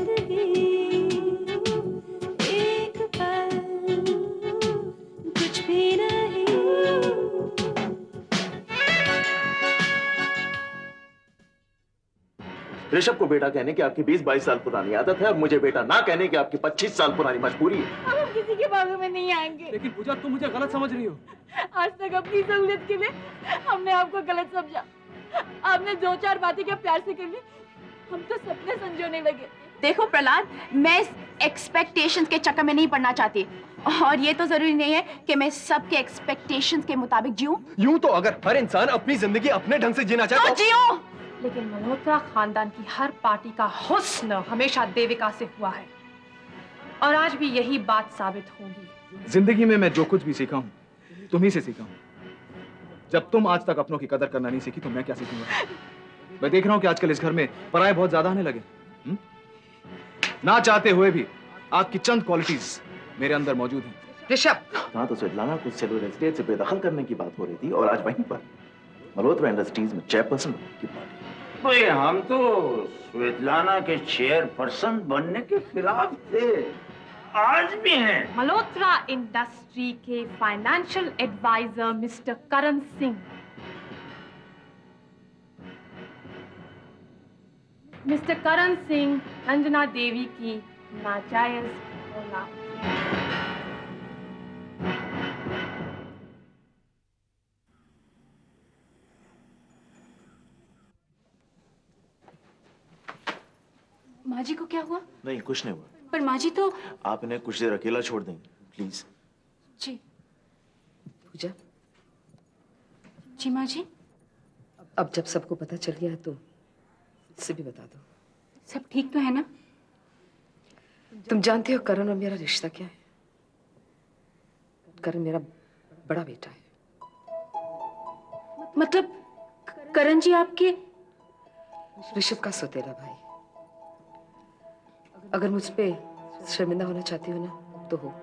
जिंदगी एक पल कुछ भी नहीं। ऋषभ को बेटा कहने की आपकी 20-22 साल पुरानी आदत है और मुझे बेटा ना कहने की आपकी 25 साल पुरानी मजबूरी है। अब हम किसी के बागों में नहीं आएंगे। लेकिन पूजा तुम मुझे गलत समझ रही हो। आज तक अपनी सहूलियत के लिए हमने आपको गलत समझा। आपने 2-4 बातें क्या प्यार से कर ली, हम तो सपने संजोने लगे। देखो प्रहलाद, मैं इस एक्सपेक्टेशंस के चक्कर में नहीं पड़ना चाहती, और ये तो जरूरी नहीं है कि मैं सबके एक्सपेक्टेशंस के मुताबिक जीऊं। यूं तो अगर हर इंसान अपनी जिंदगी अपने ढंग से जीना चाहे तो जीऊं। लेकिन मल्होत्रा खानदान की हर पार्टी का हुस्न हमेशा देविका से हुआ है, और आज भी यही बात साबित होगी। जिंदगी में मैं जो कुछ भी सीखा हूं तुम्ही से सीखा हूं। जब तुम आज तक अपनों की कदर करना नहीं सीखी तो मैं क्या सीखूंगा। मैं देख रहा हूं कि आजकल इस घर में पराये बहुत ज्यादा आने लगे। ना चाहते हुए भी आपकी चंद क्वालिटीज मेरे अंदर मौजूद हैं। ऋषभ, हाँ तो स्वेतलाना कुछ सेलुलर एस्टेट से बेदखल करने की बात हो रही थी और आज वहीं पर मल्होत्रा इंडस्ट्रीज में चेयरपर्सन की पार्टी। भाई हम तो स्वेतलाना के चेयरपर्सन बनने के खिलाफ थे, आज भी हैं। मल्होत्रा इंडस्ट्री के financial adviser mister Karan Singh, mister Karan Singh Anjana देवी की नाजायज औलाद। माँ जी को क्या हुआ? नहीं कुछ नहीं हुआ। पर माँ जी तो। आप इन्हें कुछ देर अकेला छोड़ दें प्लीज। जी। पूजा, जी माँ जी। अब जब सबको पता चल गया है तो इसे भी बता दो। सब ठीक तो है ना? तुम जानते हो करण और मेरा रिश्ता क्या है? करण मेरा बड़ा बेटा है। मतलब करण जी आपके? ऋषभ का सौतेला भाई। अगर मुझ पे शर्मिंदा होना चाहती हो ना तो हो,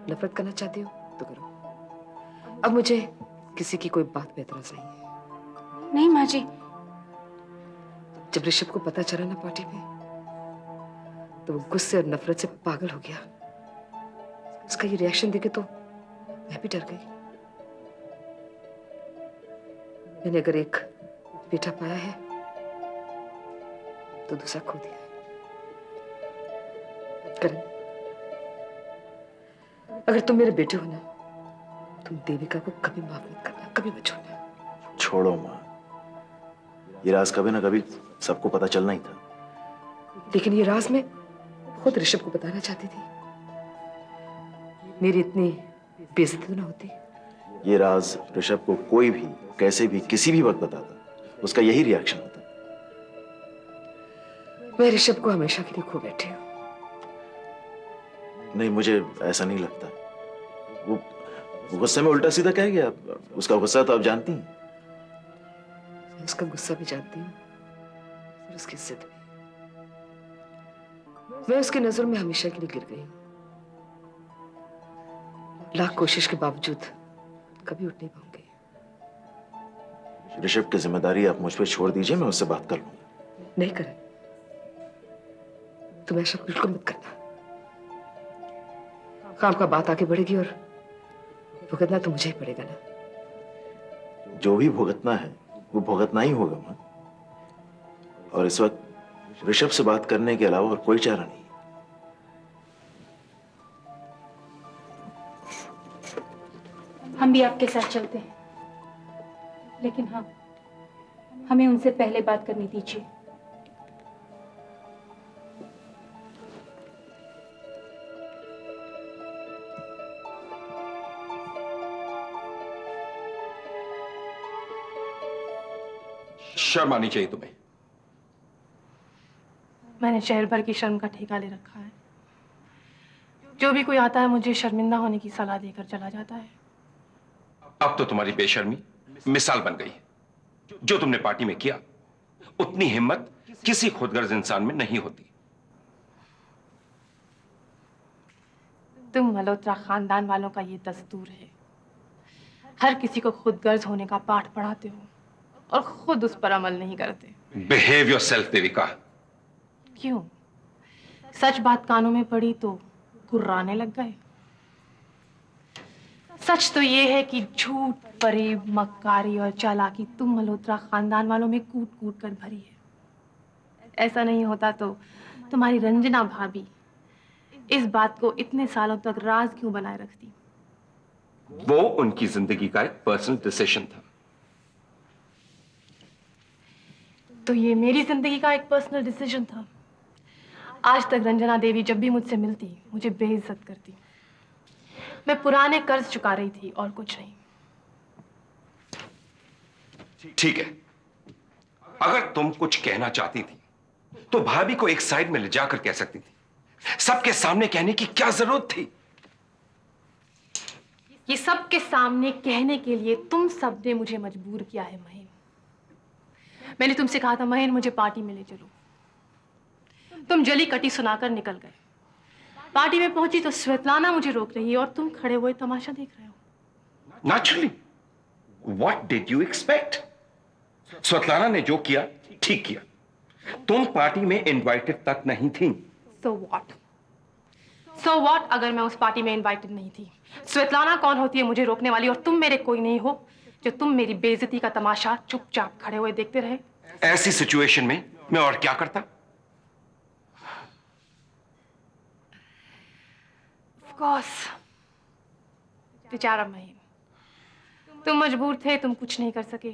नफरत करना चाहती हो तो करो। अब मुझे किसी की कोई बात पे एतराज नहीं है। नहीं माँ जी। जब ऋषभ को पता चला ना पार्टी में, तो वो गुस्से और नफरत से पागल हो गया। उसका ये रिएक्शन देखे तो मैं भी डर गई। मैंने अगर एक बेटा पाया है तो दूसरा खो दिया है। करण, अगर तुम मेरे बेटे हो ना, तुम देविका को कभी माफ मत करना, कभी मत छोड़ना। छोड़ो माँ, ये राज कभी ना कभी सबको पता चलना ही था। लेकिन ये राज मैं खुद ऋषभ को बताना चाहती थी। मेरी इतनी बेइज्जती तो ना होती। ये राज ऋषभ को कोई भी कैसे भी किसी भी वक्त बताता, उसका यही रिएक्शन होता। मैं ऋषभ को हमेशा के लिए खो बैठी हूँ। नहीं, मुझे ऐसा नहीं लगता। वो गुस्से में उल्टा सीधा कह गया। उसका गुस्सा तो आप जानती हैं। मैं उसका गुस्सा भी जानती हूँ और उसकी जिद भी। मैं उसकी नजरों में हमेशा के लिए गिर गई हूँ। लाख कोशिश के बावजूद कभी उठ नहीं पाऊंगी। ऋषभ की जिम्मेदारी आप मुझ पर छोड़ दीजिए, मैं उससे बात कर लूंगा। नहीं करण, तुम ऐसा बिल्कुल मत करना। काम का बात आगे बढ़ेगी और भुगतना तो मुझे ही पड़ेगा ना। जो भी भुगतना है वो भुगतना ही होगा मां। और इस वक्त ऋषभ से बात करने के अलावा और कोई चारा नहीं। हम भी आपके साथ चलते हैं, लेकिन हाँ, हमें उनसे पहले बात करनी दीजिए। शर्म आनी चाहिए तुम्हें। मैंने शहर भर की शर्म का ठेका ले रखा है। जो भी कोई आता है मुझे शर्मिंदा होने की सलाह देकर चला जाता है। अब तो तुम्हारी बेशर्मी मिसाल बन गई। जो तुमने पार्टी में किया, उतनी हिम्मत किसी खुदगर्ज इंसान में नहीं होती। तुम मल्होत्रा खानदान वालों का ये दस्तूर है, हर किसी को खुदगर्ज होने का पाठ पढ़ाते हो और खुद उस पर अमल नहीं करते। Behave yourself Devika. क्यों? सच बात कानों में पड़ी तो कुर्राने लग गए। सच तो ये है कि झूठ, फरेब, मक्कारी और चालाकी तुम मल्होत्रा खानदान वालों में कूट कूट कर भरी है। ऐसा नहीं होता तो तुम्हारी रंजना भाभी इस बात को इतने सालों तक राज क्यों बनाए रखती? वो उनकी जिंदगी का एक पर्सनल डिसीजन था। तो ये मेरी जिंदगी का एक पर्सनल डिसीजन था। आज तक रंजना देवी जब भी मुझसे मिलती मुझे बेइज्जत करती। मैं पुराने कर्ज चुका रही थी और कुछ नहीं। ठीक है, अगर तुम कुछ कहना चाहती थी तो भाभी को एक साइड में ले जाकर कह सकती थी। सबके सामने कहने की क्या जरूरत थी? ये सबके सामने कहने के लिए तुम सबने मुझे मजबूर किया है महेन। मैंने तुमसे कहा था महेन मुझे पार्टी में ले चलो, तुम जली कटी सुनाकर निकल गए। पार्टी में पहुंची तो स्वेतलाना मुझे रोक रही है और तुम खड़े हुए तमाशा देख रहे हो। Naturally, what did you expect? Svetlana ने जो किया ठीक किया। तुम पार्टी में इनवाइटेड तक नहीं थी। So what? So what अगर मैं उस पार्टी में इनवाइटेड नहीं थी? स्वेतलाना कौन होती है मुझे रोकने वाली, और तुम मेरे कोई नहीं हो जो तुम मेरी बेइज्जती का तमाशा चुपचाप खड़े हुए देखते रहे। ऐसी सिचुएशन में मैं और क्या करता? Of course, बेचारा महीन, तुम मजबूर थे, तुम कुछ नहीं कर सके।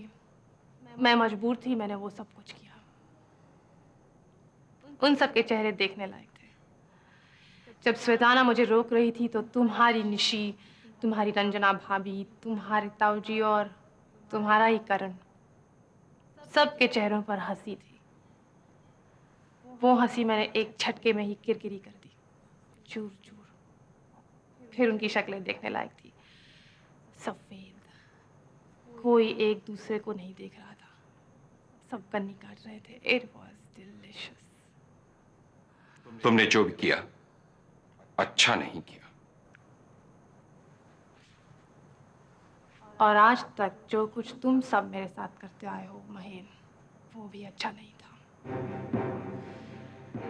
मैं मजबूर थी, मैंने वो सब कुछ किया। उन सब के चेहरे देखने लायक थे। जब स्वेताना मुझे रोक रही थी तो तुम्हारी निशी, तुम्हारी रंजना भाभी, तुम्हारे ताऊजी और तुम्हारा ही करण, सबके चेहरों पर हंसी थी। वो हंसी मैंने एक झटके में ही किरकिरी कर दी, चूर चूर। फिर उनकी शक्लें देखने लायक थी, सफेद, कोई एक दूसरे को नहीं देख रहा था, सब कन्नी काट रहे थे। It was delicious. तुमने जो भी किया अच्छा नहीं किया, और आज तक जो कुछ तुम सब मेरे साथ करते आए हो महेन, वो भी अच्छा नहीं था।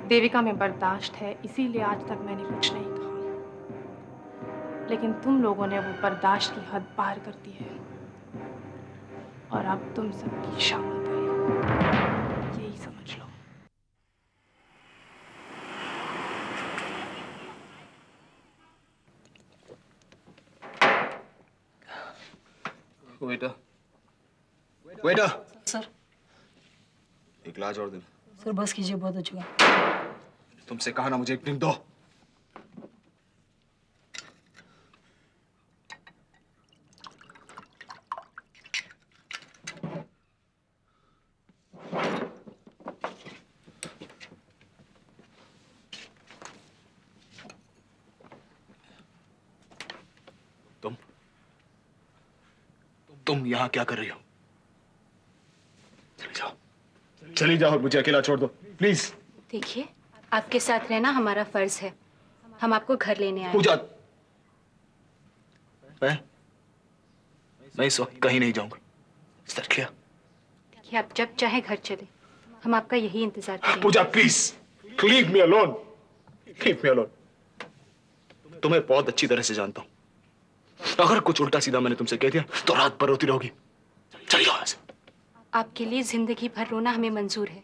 देविका में बर्दाश्त है, इसीलिए आज तक मैंने कुछ नहीं कहा, लेकिन तुम लोगों ने वो बर्दाश्त की हद पार कर दी है, और अब तुम सबकी शामत है, यही समझ लो। Waiter, waiter, sir. एक गिलास और देना। सर बस कीजिए, बहुत हो चुका। तुमसे कहा ना मुझे एक ड्रिंक दो। तुम यहां क्या कर रही हो? चली जाओ, चली जाओ, मुझे अकेला छोड़ दो प्लीज। देखिए, आपके साथ रहना हमारा फर्ज है। हम आपको घर लेने आए। पूजा, मैं इस वक्त कहीं नहीं जाऊंगा। देखिए, आप जब चाहे घर चले, हम आपका यही इंतजार करेंगे। Puja please, leave me alone, leave me alone. तुम्हें बहुत अच्छी तरह से जानता हूं। अगर कुछ उल्टा सीधा मैंने तुमसे कह दिया तो रात भर रोती रहोगी। चली जाओ यहाँ से। आपके लिए जिंदगी भर रोना हमें मंजूर है।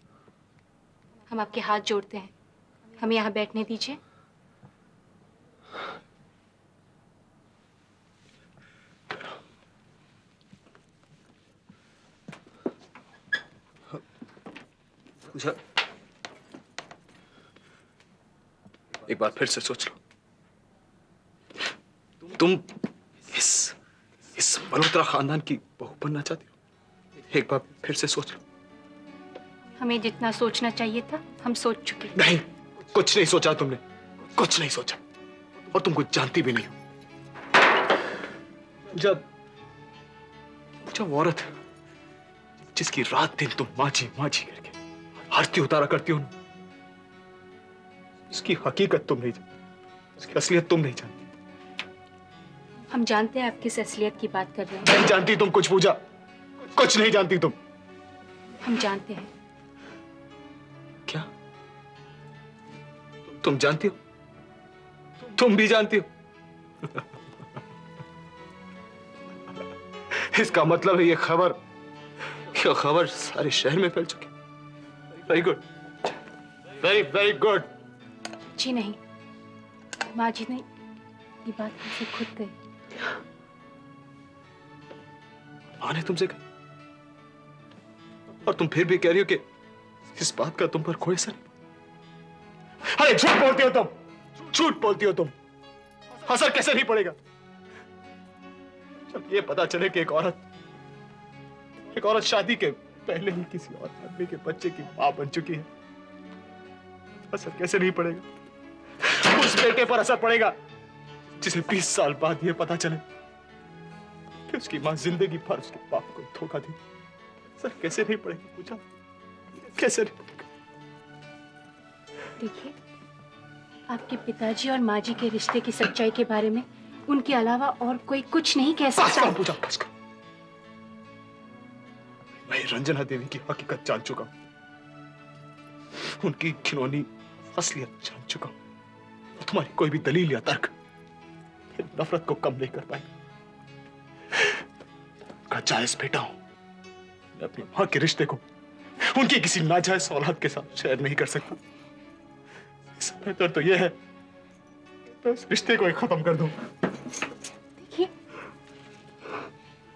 हम आपके हाथ जोड़ते हैं, हमें यहाँ बैठने दीजिए। पूजा, एक बार फिर से सोच लो। तुम इस मल्होत्रा खानदान की बहू बनना चाहती हो? एक बार फिर से सोच लो। हमें जितना सोचना चाहिए था हम सोच चुके। नहीं, कुछ नहीं सोचा तुमने, कुछ नहीं सोचा, और तुम कुछ जानती भी नहीं हो। जब वो औरत जिसकी रात दिन तुम माजी माजी करके आरती उतारा करती हो, उसकी हकीकत तुम नहीं जानती, उसकी असलियत तुम नहीं जानती। हम जानते हैं आप किस असलियत की बात कर रहे हैं। नहीं जानती तुम कुछ, पूजा, कुछ नहीं जानती तुम। हम जानते हैं। क्या? तुम जानती हो, तुम भी जानती हो। इसका मतलब है ये खबर सारे शहर में फैल चुकी। Very good, very very good. जी नहीं, माँ जी ने ये बात मुझसे खुद कही। माँ ने तुमसे कही और तुम फिर भी कह रही हो कि इस बात का तुम पर कोई असर नहीं। अरे झूठ बोलती हो तुम, झूठ बोलती हो तुम। असर कैसे नहीं पड़ेगा जब ये पता चले कि एक औरत शादी के पहले ही किसी और आदमी के बच्चे की मां बन चुकी है। असर कैसे नहीं पड़ेगा? उस बेटे पर असर पड़ेगा जिसे 20 साल बाद ये पता चले कि उसकी मां जिंदगी भर उसके बाप को धोखा दी। असर कैसे नहीं पड़ेगा? पूछा कैसे नहीं पड़ेगा? देखिए, आपके पिताजी और माँ जी के रिश्ते की सच्चाई के बारे में उनके अलावा और कोई कुछ नहीं कह सकता। पूछा मैं रंजना देवी की हकीकत जान चुका हूं, उनकी घिनौनी असलियत जान चुका हूं। तुम्हारी कोई भी दलील या तर्क नफरत को कम नहीं कर पाएगा। का जायज बेटा हूं मैं, अपनी मां के रिश्ते को उनकी किसी नाजायज औलाद के साथ शेयर नहीं कर सकता। इससे बेहतर तो यह है मैं इस रिश्ते को ही खत्म कर दूं। देखिए,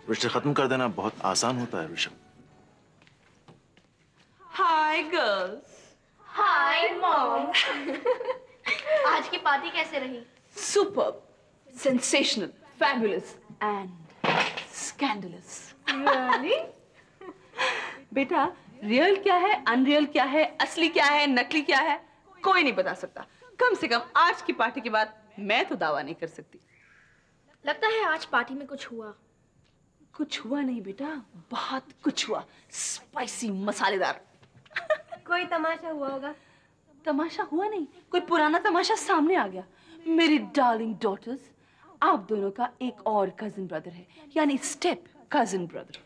रिश्ते खत्म कर देना बहुत आसान होता है Rishabh. Hi girls. Hi mom. आज की पार्टी कैसे रही? Superb, sensational, fabulous and scandalous. बेटा, रियल क्या है, अनरियल क्या है, असली क्या है, नकली क्या है, कोई नहीं बता सकता। कम से कम आज की पार्टी के बाद मैं तो दावा नहीं कर सकती। लगता है आज पार्टी में कुछ हुआ। कुछ हुआ नहीं बेटा, बहुत कुछ हुआ, स्पाइसी, मसालेदार। कोई तमाशा हुआ होगा। तमाशा हुआ नहीं, कोई पुराना तमाशा सामने आ गया। मेरी डार्लिंग डॉटर्स, आप दोनों का एक और कजिन ब्रदर है, यानी स्टेप कजिन ब्रदर।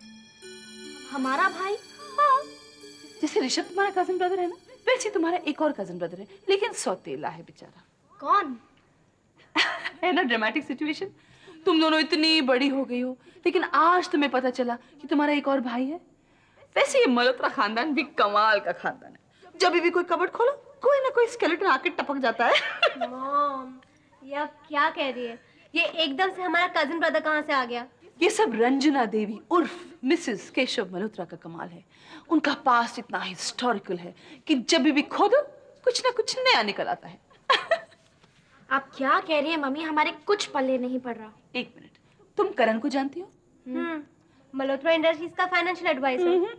हमारा भाई? हाँ, जैसे ऋषभ तुम्हारा कजिन ब्रदर है ना, वैसे तुम्हारा एक और कजिन ब्रदर है, लेकिन सौतेला है बेचारा। कौन? है ना ड्रामेटिक सिचुएशन। तुम दोनों इतनी बड़ी हो गई हो, लेकिन आज तुम्हें पता चला कि तुम्हारा एक और भाई है। वैसे ये मल्होत्रा खानदान भी कमाल का खानदान है। जब भी कोई कबर्ड खोलो, कोई ना कोई स्केलेटन आके टपक जाता है। मॉम, ये आप क्या कह रही है? ये एकदम से हमारा कजिन ब्रदर कहाँ से आ गया? ये सब रंजना देवी उर्फ मिसेस केशव मल्होत्रा का कमाल है। उनका पास्ट इतना हिस्टोरिकल है कि जब भी खोदो कुछ ना कुछ नया निकल आता है। आप क्या कह रही है मम्मी? हमारे कुछ पल्ले नहीं पड़ रहा। एक मिनट, तुम करण को जानती हो? मल्होत्रा इंडस्ट्रीज का फाइनेंशियल एडवाइजर।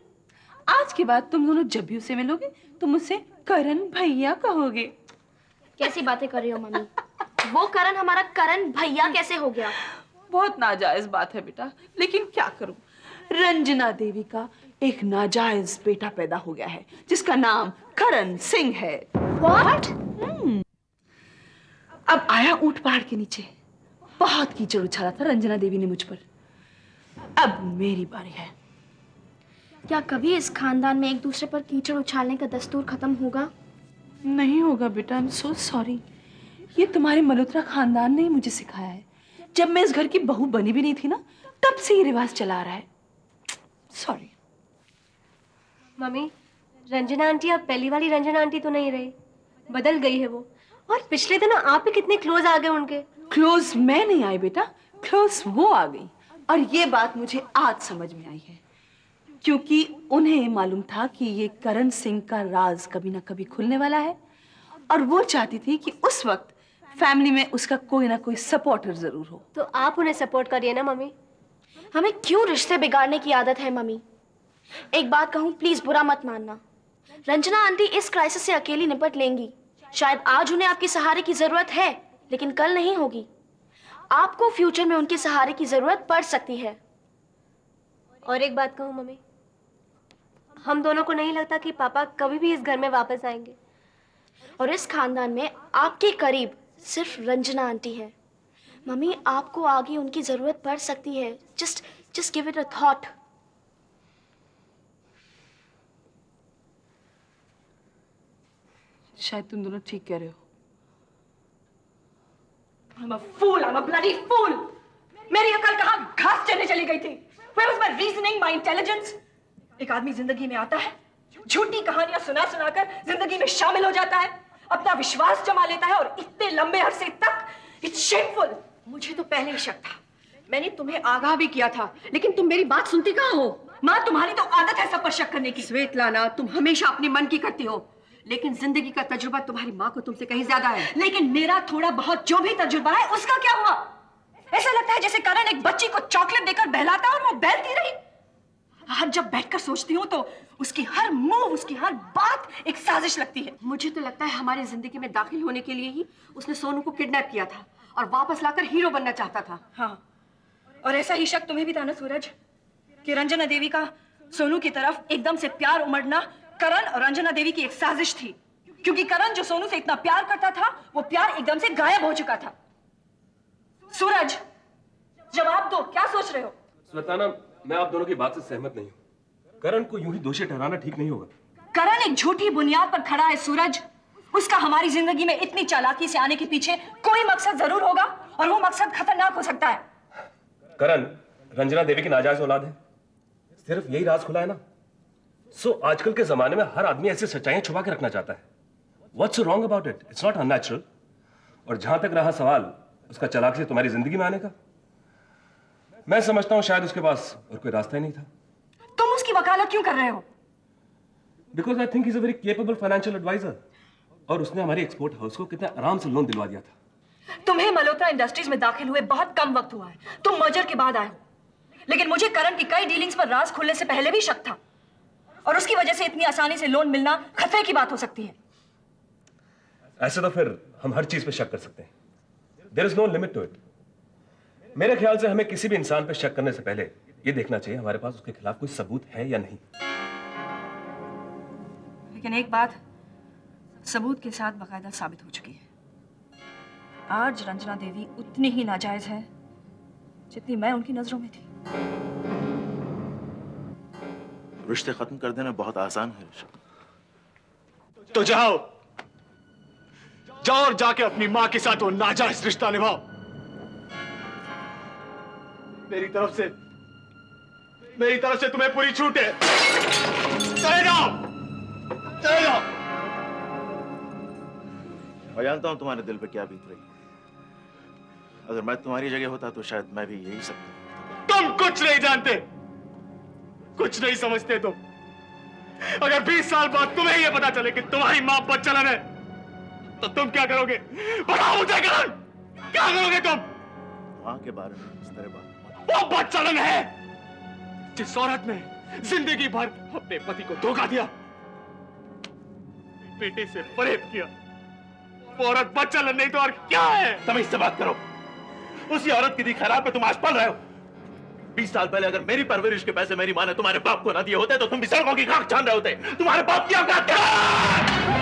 आज के बाद तुम दोनों जब भी उसे मिलोगे तुम मुझसे करण भैया कहोगे। कैसी बातें कर रही हो मम्मी? वो करण हमारा करण भैया कैसे हो गया? बहुत नाजायज बात है बेटा, लेकिन क्या करूं, रंजना देवी का एक नाजायज बेटा पैदा हो गया है जिसका नाम करण सिंह है। What? अब आया ऊंट पहाड़ के नीचे, बहुत कीचड़ उछाला था रंजना देवी ने मुझ पर। अब मेरी बारी है। क्या कभी इस खानदान में एक दूसरे पर कीचड़ उछालने का दस्तूर खत्म होगा? नहीं होगा बेटा, आई एम सो सॉरी। ये तुम्हारे मल्होत्रा खानदान ने ही मुझे सिखाया है। जब मैं इस घर की बहू बनी भी नहीं थी ना, तब से ये रिवाज चला आ रहा है। सॉरी। मम्मी, रंजना आंटी अब पहली वाली रंजना आंटी तो नहीं रही, बदल गई है वो। और पिछले दिनों आप ही कितने क्लोज आ गए उनके। क्लोज मैं नहीं आई बेटा, क्लोज वो आ गई। और ये बात मुझे आज समझ में आई है, क्योंकि उन्हें मालूम था कि ये करण सिंह का राज कभी ना कभी खुलने वाला है, और वो चाहती थी कि उस वक्त फैमिली में उसका कोई ना कोई सपोर्टर जरूर हो। तो आप उन्हें सपोर्ट करिए ना मम्मी। हमें क्यों रिश्ते बिगाड़ने की आदत है मम्मी? एक बात कहूँ, प्लीज बुरा मत मानना। रंजना आंटी इस क्राइसिस से अकेली निपट लेंगी। शायद आज उन्हें आपके सहारे की जरूरत है, लेकिन कल नहीं होगी। आपको फ्यूचर में उनके सहारे की जरूरत पड़ सकती है। और एक बात कहूँ मम्मी, हम दोनों को नहीं लगता कि पापा कभी भी इस घर में वापस आएंगे। और इस खानदान में आपके करीब सिर्फ रंजना आंटी है। मम्मी, आपको आगे उनकी जरूरत पड़ सकती है। Just give it a thought. शायद तुम दोनों ठीक कह रहे हो। I'm a fool, I'm a bloody fool. मेरी अकल कहाँ घास चलने चली गई थी? Where was my reasoning, my intelligence? एक आदमी जिंदगी में आता है, झूठी कहानियां सुना सुनाकर जिंदगी में शामिल हो जाता है, अपना विश्वास जमा लेता है और इतने लंबे अरसे तक It's shameful. मुझे तो पहले ही शक था। मैंने तुम्हें आगाह भी किया था, लेकिन तुम मेरी बात सुनती कहाँ हो? माँ, तुम्हारी तो आदत है सब पर शक करने की। श्वेतलाना, तुम हमेशा अपने मन की करती हो, लेकिन जिंदगी का तजुर्बा तुम्हारी माँ को तुमसे कहीं ज्यादा है। लेकिन मेरा थोड़ा बहुत जो भी तजुर्बा है, उसका क्या हुआ? ऐसा लगता है जैसे करण एक बच्ची को चॉकलेट देकर बहलाता और वो बहलती रही। आज जब बैठकर सोचती हूँ तो उसकी हर मूव, उसकी हर बात एक साजिश लगती है। मुझे तो लगता है हमारी जिंदगी में दाखिल होने के लिए ही उसने सोनू को किडनैप किया था और वापस लाकर हीरो बनना चाहता था। हाँ, और ऐसा ही शक तुम्हें भी था ना सूरज, कि रंजना देवी का सोनू की तरफ एकदम से प्यार उमड़ना करण और रंजना देवी की एक साजिश थी, क्योंकि करण जो सोनू से इतना प्यार करता था, वो प्यार एकदम से गायब हो चुका था। सूरज, जवाब दो, क्या सोच रहे हो? स्वेताना, मैं आप दोनों की बात से सहमत नहीं हूँ। करण को यूं ही दोषी ठहराना ठीक नहीं होगा। करण एक झूठी बुनियाद पर खड़ा है सूरज। उसका हमारी जिंदगी में इतनी चालाकी से आने के पीछे कोई मकसद जरूर होगा, और वो मकसद खतरनाक हो सकता है। करण रंजना देवी की नाजायज औलाद है, सिर्फ यही राज खुला है ना। सो आजकल के जमाने में हर आदमी ऐसी सच्चाइयां छुपा के रखना चाहता है। What's so wrong about it? It's not unnatural. और जहां तक रहा सवाल उसका चालाकी से तुम्हारी जिंदगी में आने का, मैं समझता हूं शायद उसके पास और कोई रास्ता ही नहीं था। तुम उसकी वकालत क्यों कर रहे हो? Because I think he's a very capable financial advisor. और उसने हमारी एक्सपोर्ट हाउस को कितने आराम से लोन दिलवा दिया था। तुम्हें मल्होत्रा इंडस्ट्रीज में दाखिल हुए बहुत कम वक्त हुआ है, तुम मर्जर के बाद आए हो, लेकिन मुझे करण की कई डीलिंग्स पर राज खुलने से पहले भी शक था, और उसकी वजह से इतनी आसानी से लोन मिलना खतरे की बात हो सकती है। ऐसे तो फिर हम हर चीज पे शक कर सकते हैं। There is no limit to it. मेरे ख्याल से हमें किसी भी इंसान पे शक करने से पहले ये देखना चाहिए हमारे पास उसके खिलाफ कोई सबूत है या नहीं। लेकिन एक बात सबूत के साथ बाकायदा साबित हो चुकी है। आज रंजना देवी उतनी ही नाजायज है जितनी मैं उनकी नजरों में थी। रिश्ते खत्म कर देना बहुत आसान है ऋषभ। तो जाओ जाओ और जाके अपनी मां के साथ वो नाजायज रिश्ता निभाओ। मेरी तरफ से तुम्हें पूरी छूट है। चले जाओ, चले जाओ। मैं जानता हूं तुम्हारे दिल पे क्या बीत रही है। अगर मैं तुम्हारी जगह होता तो शायद मैं भी यही सब करता। तुम कुछ नहीं जानते, कुछ नहीं समझते तुम। अगर 20 साल बाद तुम्हें ये पता चले कि तुम्हारी मां बदचलन है, तो तुम क्या करोगे? बताओ मुझे करण, क्या करोगे तुम? मां के बारे में इस तरह बात वो बदचलन है जिस औरत ने जिंदगी भर अपने पति को धोखा दिया, बेटे से फरेब किया, वो औरत बदचलन नहीं तो और क्या है? तुम इससे बात करो। उसी औरत की दी खैरात पे तुम आज पल रहे हो। 20 साल पहले अगर मेरी परवरिश के पैसे मेरी मां ने तुम्हारे बाप को ना दिए होते तो तुम भी सड़कों की खाक छान रहे होते। तुम्हारे बाप की औकात क्या?